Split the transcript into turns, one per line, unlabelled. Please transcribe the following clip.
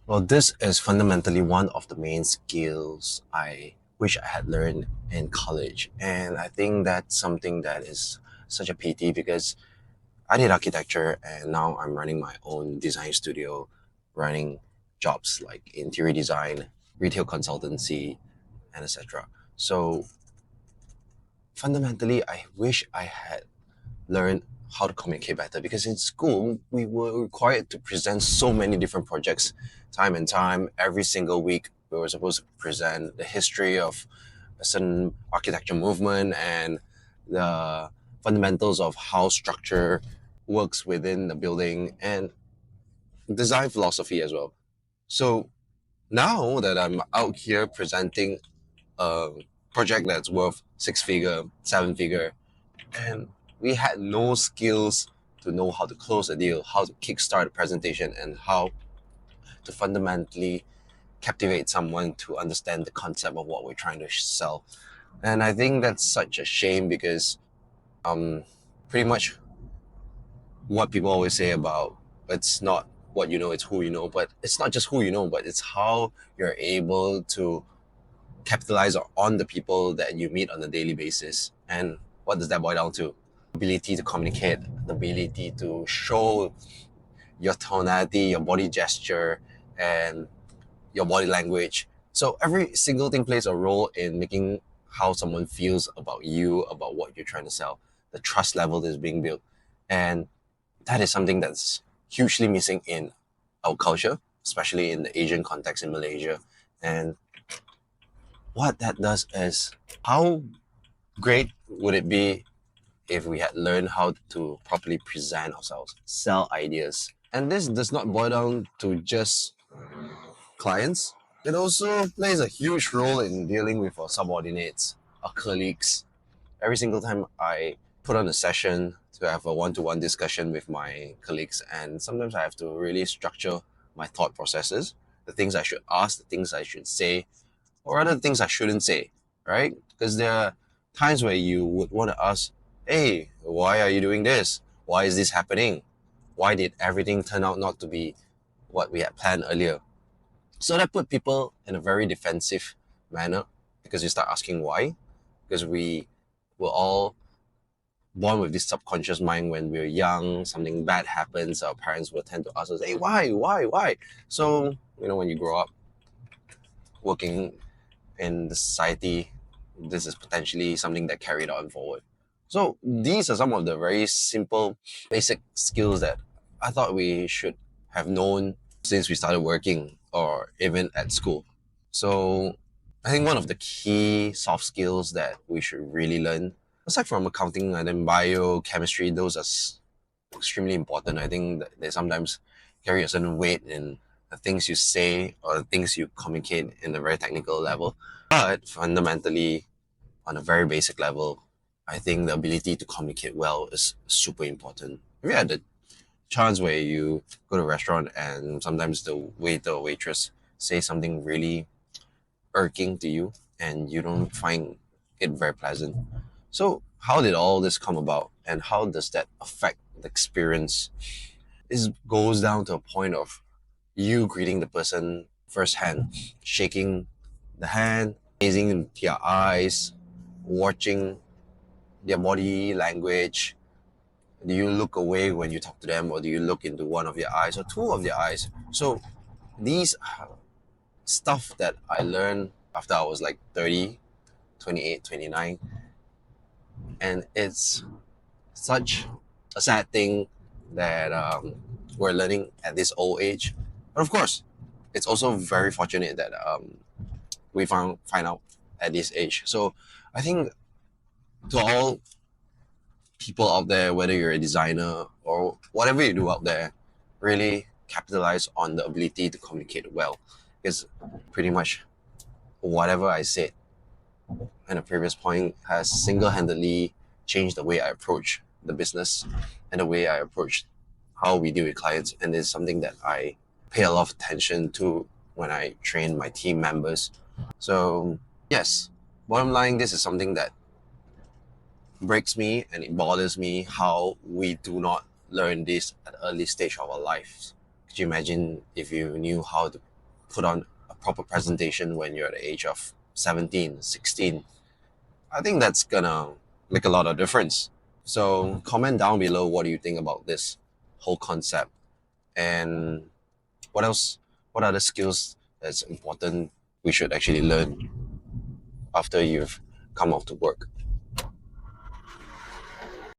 Well, this is fundamentally one of the main skills I wish I had learned in college. And I think that's something that is such a pity because I did architecture and now I'm running my own design studio, running jobs like interior design, retail consultancy, and etc. So fundamentally, I wish I had learned how to communicate better because in school we were required to present so many different projects time and time every single week. We were supposed to present the history of a certain architecture movement and the fundamentals of how structure works within the building and design philosophy as well. So now that I'm out here presenting a project that's worth six figure, seven figure, and we had no skills to know how to close a deal, how to kickstart a presentation, and how to fundamentally captivate someone to understand the concept of what we're trying to sell. And I think that's such a shame because um, pretty much what people always say about it's not what you know, it's who you know. But it's not just who you know, but it's how you're able to capitalize on the people that you meet on a daily basis. And what does that boil down to? Ability to communicate, the ability to show your tonality, your body gesture, and your body language. So every single thing plays a role in making how someone feels about you, about what you're trying to sell, the trust level that is being built. And that is something that's hugely missing in our culture, especially in the Asian context in Malaysia. And what that does is how great would it be if we had learned how to properly present ourselves, sell ideas. And this does not boil down to just clients. It also plays a huge role in dealing with our subordinates, our colleagues. Every single time I put on a session to have a one-to-one discussion with my colleagues, and sometimes I have to really structure my thought processes, the things I should ask, the things I should say, or other things I shouldn't say, right? Because there are times where you would want to ask, hey, why are you doing this? Why is this happening? Why did everything turn out not to be what we had planned earlier? So that put people in a very defensive manner because you start asking why. Because we were all born with this subconscious mind when we're young, something bad happens, our parents will tend to ask us, hey, why? So, when you grow up working in the society, this is potentially something that carried on forward. So these are some of the very simple, basic skills that I thought we should have known since we started working or even at school. So I think one of the key soft skills that we should really learn, aside from accounting and then bio, chemistry, those are extremely important. I think that they sometimes carry a certain weight in the things you say or the things you communicate in a very technical level. But fundamentally, on a very basic level, I think the ability to communicate well is super important. Have you had the chance where you go to a restaurant and sometimes the waiter or waitress say something really irking to you and you don't find it very pleasant? So, how did all this come about and how does that affect the experience? This goes down to a point of you greeting the person firsthand, shaking the hand, gazing into their eyes, watching their body language. Do you look away when you talk to them, or do you look into one of their eyes or two of their eyes? So these are stuff that I learned after I was like 30, 28, 29. And it's such a sad thing that we're learning at this old age. But of course, it's also very fortunate that we find out at this age. So I think to all people out there, whether you're a designer or whatever you do out there, really capitalize on the ability to communicate well. Because pretty much whatever I said in a previous point has single handedly changed the way I approach the business and the way I approach how we deal with clients. And it's something that I pay a lot of attention to when I train my team members. So, yes, bottom line, this is something that breaks me and it bothers me how we do not learn this at the early stage of our lives. Could you imagine if you knew how to put on a proper presentation when you're at the age of 17, 16. I think that's gonna make a lot of difference. So comment down below what do you think about this whole concept, and what else, what other skills that's important we should actually learn after you've come off to work.